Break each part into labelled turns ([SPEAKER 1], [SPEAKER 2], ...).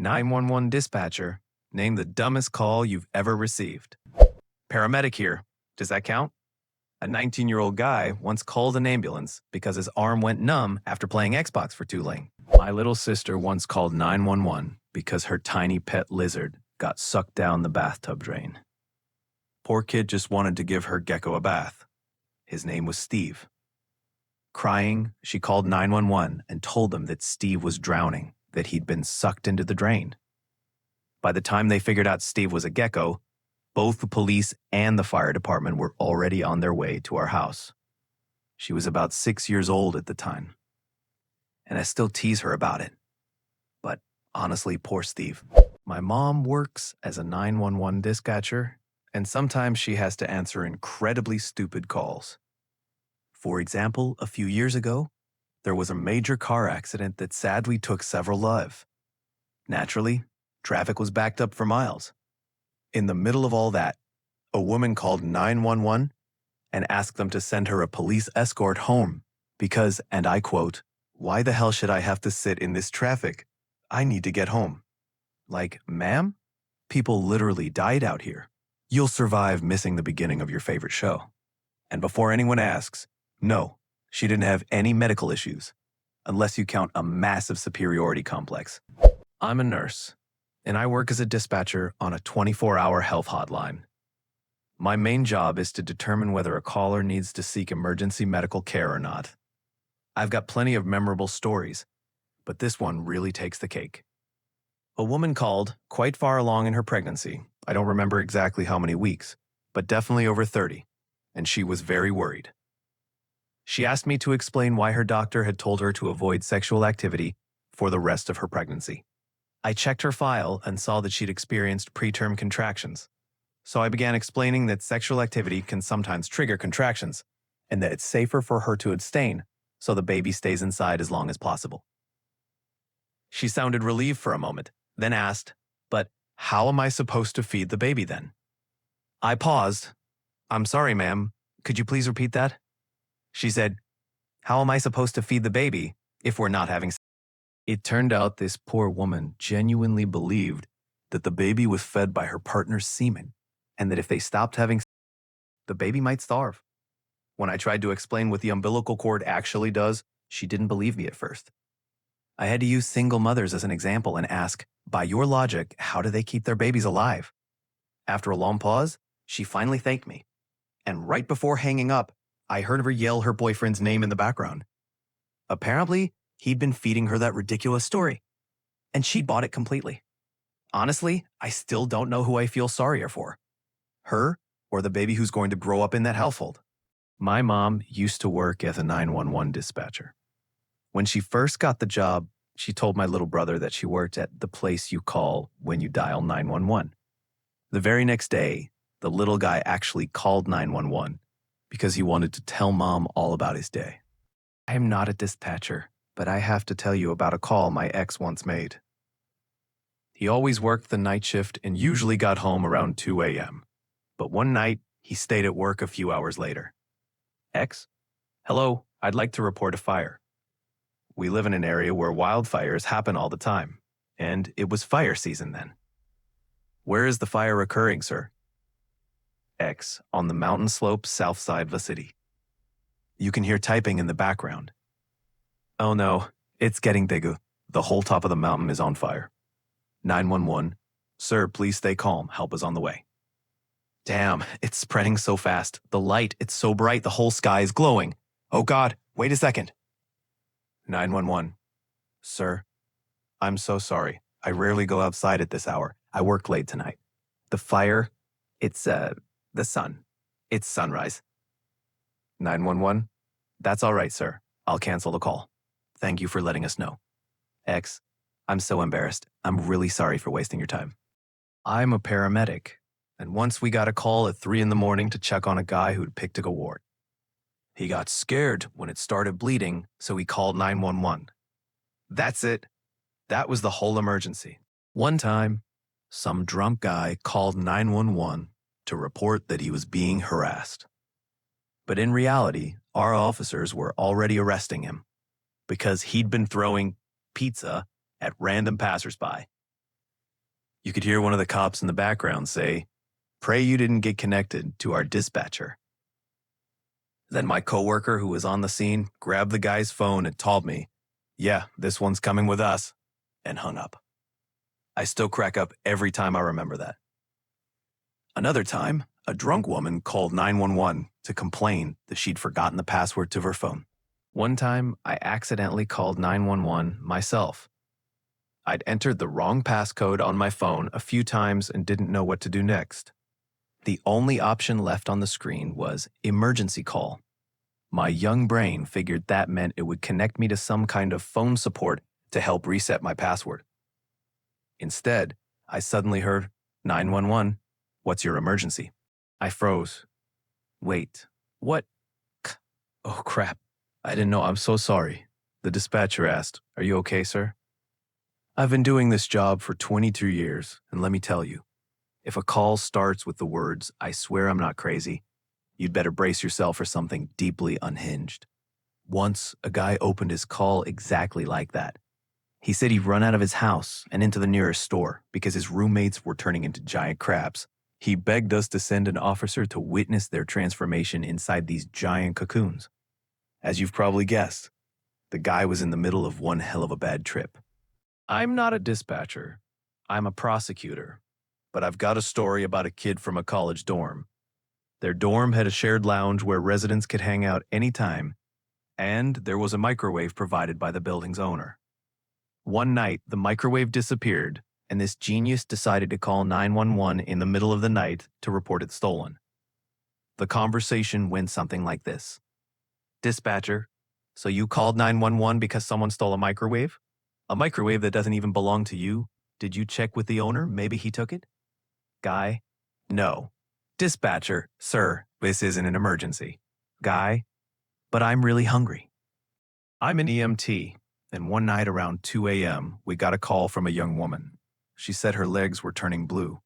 [SPEAKER 1] 911 dispatcher, name the dumbest call you've ever received. Paramedic here. Does that count? A 19-year-old guy once called an ambulance because his arm went numb after playing Xbox for too long. My little sister once called 911 because her tiny pet lizard got sucked down the bathtub drain. Poor kid just wanted to give her gecko a bath. His name was Steve. Crying, she called 911 and told them that Steve was drowning, that he'd been sucked into the drain. By the time they figured out Steve was a gecko, both the police and the fire department were already on their way to our house. She was about 6 years old at the time, and I still tease her about it. But honestly, poor Steve. My mom works as a 911 dispatcher, and sometimes she has to answer incredibly stupid calls. For example, a few years ago, there was a major car accident that sadly took several lives. Naturally, traffic was backed up for miles. In the middle of all that, a woman called 911 and asked them to send her a police escort home because, and I quote, "Why the hell should I have to sit in this traffic? I need to get home." Like, ma'am? People literally died out here. You'll survive missing the beginning of your favorite show. And before anyone asks, no, she didn't have any medical issues, unless you count a massive superiority complex. I'm a nurse, and I work as a dispatcher on a 24-hour health hotline. My main job is to determine whether a caller needs to seek emergency medical care or not. I've got plenty of memorable stories, but this one really takes the cake. A woman called quite far along in her pregnancy. I don't remember exactly how many weeks, but definitely over 30, and she was very worried. She asked me to explain why her doctor had told her to avoid sexual activity for the rest of her pregnancy. I checked her file and saw that she'd experienced preterm contractions. So I began explaining that sexual activity can sometimes trigger contractions and that it's safer for her to abstain so the baby stays inside as long as possible. She sounded relieved for a moment, then asked, "But how am I supposed to feed the baby then?" I paused. "I'm sorry, ma'am. Could you please repeat that?" She said, "How am I supposed to feed the baby if we're not having sex?" It turned out this poor woman genuinely believed that the baby was fed by her partner's semen, and that if they stopped having sex, the baby might starve. When I tried to explain what the umbilical cord actually does, she didn't believe me at first. I had to use single mothers as an example and ask, by your logic, how do they keep their babies alive? After a long pause, she finally thanked me. And right before hanging up, I heard her yell her boyfriend's name in the background. Apparently, he'd been feeding her that ridiculous story, and she bought it completely. Honestly, I still don't know who I feel sorrier for, her or the baby who's going to grow up in that household. My mom used to work as a 911 dispatcher. When she first got the job, she told my little brother that she worked at the place you call when you dial 911. The very next day, the little guy actually called 911 because he wanted to tell mom all about his day. I am not a dispatcher, but I have to tell you about a call my ex once made. He always worked the night shift and usually got home around 2 a.m. But one night, he stayed at work a few hours later. "Ex? Hello, I'd like to report a fire. We live in an area where wildfires happen all the time, and it was fire season then." "Where is the fire occurring, sir?" "X, on the mountain slope south side of the city." You can hear typing in the background. "Oh no, it's getting bigger. The whole top of the mountain is on fire." 911, "Sir, please stay calm. Help is on the way." "Damn, it's spreading so fast. The light, it's so bright, the whole sky is glowing. Oh God, wait a second." 911, "Sir, I'm so sorry. I rarely go outside at this hour. I work late tonight. The fire, it's, the sun. It's sunrise." 911, "That's all right, sir. I'll cancel the call. Thank you for letting us know." X, "I'm so embarrassed. I'm really sorry for wasting your time." I'm a paramedic, and once we got a call at 3 in the morning to check on a guy who'd picked a ward. He got scared when it started bleeding, so he called 911. That's it. That was the whole emergency. One time, some drunk guy called 911 to report that he was being harassed. But in reality, our officers were already arresting him because he'd been throwing pizza at random passersby. You could hear one of the cops in the background say, "Pray you didn't get connected to our dispatcher." Then my coworker who was on the scene grabbed the guy's phone and told me, "Yeah, this one's coming with us," and hung up. I still crack up every time I remember that. Another time, a drunk woman called 911 to complain that she'd forgotten the password to her phone. One time, I accidentally called 911 myself. I'd entered the wrong passcode on my phone a few times and didn't know what to do next. The only option left on the screen was emergency call. My young brain figured that meant it would connect me to some kind of phone support to help reset my password. Instead, I suddenly heard, 911, what's your emergency? I froze. Wait, what? Oh crap, I didn't know, I'm so sorry. The dispatcher asked, are you okay, sir? I've been doing this job for 22 years, and let me tell you, if a call starts with the words, I swear I'm not crazy, you'd better brace yourself for something deeply unhinged. Once, a guy opened his call exactly like that. He said he'd run out of his house and into the nearest store because his roommates were turning into giant crabs. He begged us to send an officer to witness their transformation inside these giant cocoons. As you've probably guessed, the guy was in the middle of one hell of a bad trip. I'm not a dispatcher. I'm a prosecutor. But I've got a story about a kid from a college dorm. Their dorm had a shared lounge where residents could hang out anytime, and there was a microwave provided by the building's owner. One night, the microwave disappeared, and this genius decided to call 911 in the middle of the night to report it stolen. The conversation went something like this. Dispatcher, so you called 911 because someone stole a microwave? A microwave that doesn't even belong to you? Did you check with the owner? Maybe he took it? Guy, no. Dispatcher, sir, this isn't an emergency. Guy, but I'm really hungry. I'm an EMT, and one night around 2 a.m., we got a call from a young woman. She said her legs were turning blue.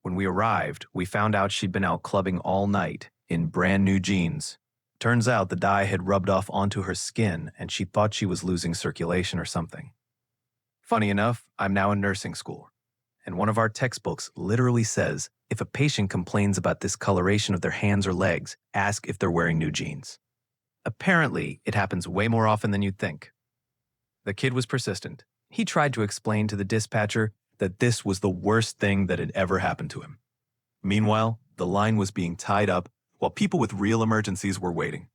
[SPEAKER 1] When we arrived, we found out she'd been out clubbing all night in brand new jeans. Turns out the dye had rubbed off onto her skin, and she thought she was losing circulation or something. Funny enough, I'm now in nursing school, and one of our textbooks literally says, if a patient complains about discoloration of their hands or legs, ask if they're wearing new jeans. Apparently, it happens way more often than you'd think. The kid was persistent. He tried to explain to the dispatcher that this was the worst thing that had ever happened to him. Meanwhile, the line was being tied up while people with real emergencies were waiting.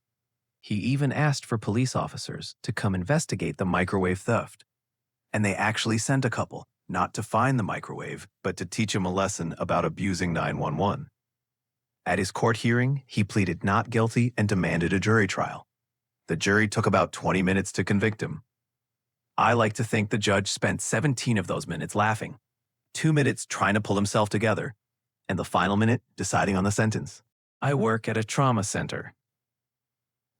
[SPEAKER 1] He even asked for police officers to come investigate the microwave theft. And they actually sent a couple, not to find the microwave, but to teach him a lesson about abusing 911. At his court hearing, he pleaded not guilty and demanded a jury trial. The jury took about 20 minutes to convict him. I like to think the judge spent 17 of those minutes laughing, 2 minutes trying to pull himself together, and the final minute deciding on the sentence. I work at a trauma center.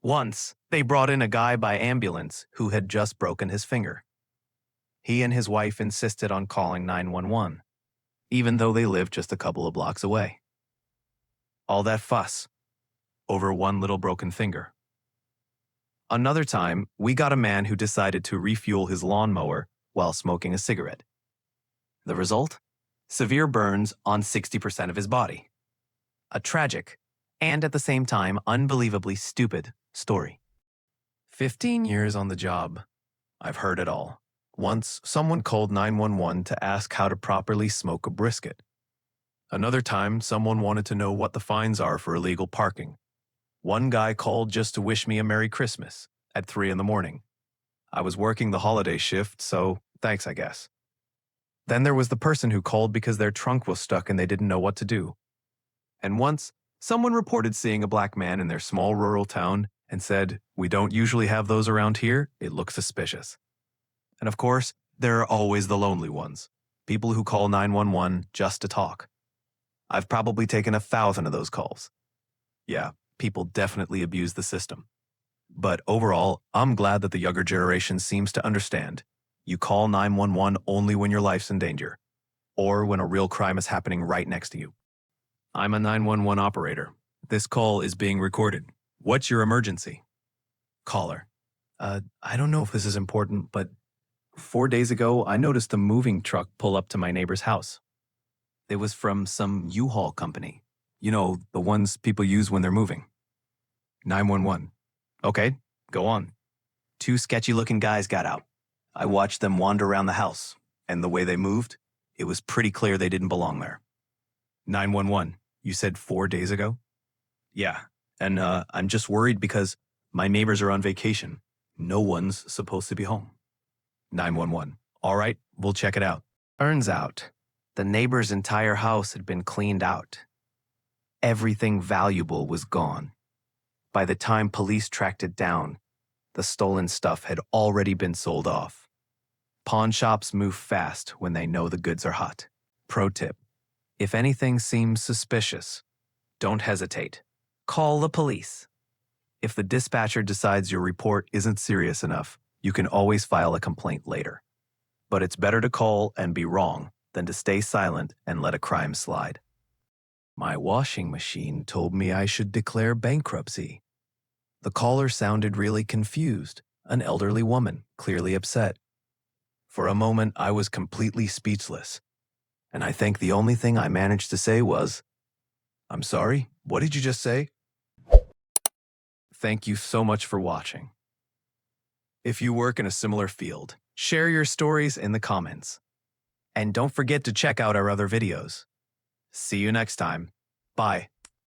[SPEAKER 1] Once, they brought in a guy by ambulance who had just broken his finger. He and his wife insisted on calling 911, even though they lived just a couple of blocks away. All that fuss over one little broken finger. Another time, we got a man who decided to refuel his lawnmower while smoking a cigarette. The result? Severe burns on 60% of his body. A tragic, and at the same time unbelievably stupid, story. 15 years on the job. I've heard it all. Once, someone called 911 to ask how to properly smoke a brisket. Another time, someone wanted to know what the fines are for illegal parking. One guy called just to wish me a Merry Christmas at 3 a.m. I was working the holiday shift, so thanks, I guess. Then there was the person who called because their trunk was stuck and they didn't know what to do. And once, someone reported seeing a black man in their small rural town and said, "We don't usually have those around here. It looks suspicious." And of course, there are always the lonely ones, people who call 911 just to talk. I've probably taken 1,000 of those calls. Yeah, people definitely abuse the system. But overall, I'm glad that the younger generation seems to understand. You call 911 only when your life's in danger, or when a real crime is happening right next to you. I'm a 911 operator. This call is being recorded. What's your emergency? Caller. I don't know if this is important, but 4 days ago, I noticed a moving truck pull up to my neighbor's house. It was from some U-Haul company. You know, the ones people use when they're moving. 911. Okay, go on. Two sketchy-looking guys got out. I watched them wander around the house, and the way they moved, it was pretty clear they didn't belong there. 911. You said 4 days ago? Yeah, and I'm just worried because my neighbors are on vacation. No one's supposed to be home. 911. All right, we'll check it out. Turns out, the neighbor's entire house had been cleaned out. Everything valuable was gone. By the time police tracked it down, the stolen stuff had already been sold off. Pawn shops move fast when they know the goods are hot. Pro tip: if anything seems suspicious, don't hesitate. Call the police. If the dispatcher decides your report isn't serious enough, you can always file a complaint later. But it's better to call and be wrong than to stay silent and let a crime slide. My washing machine told me I should declare bankruptcy. The caller sounded really confused, an elderly woman, clearly upset. For a moment, I was completely speechless, and I think the only thing I managed to say was, "I'm sorry, what did you just say?" Thank you so much for watching. If you work in a similar field, share your stories in the comments. And don't forget to check out our other videos. See you next time. Bye.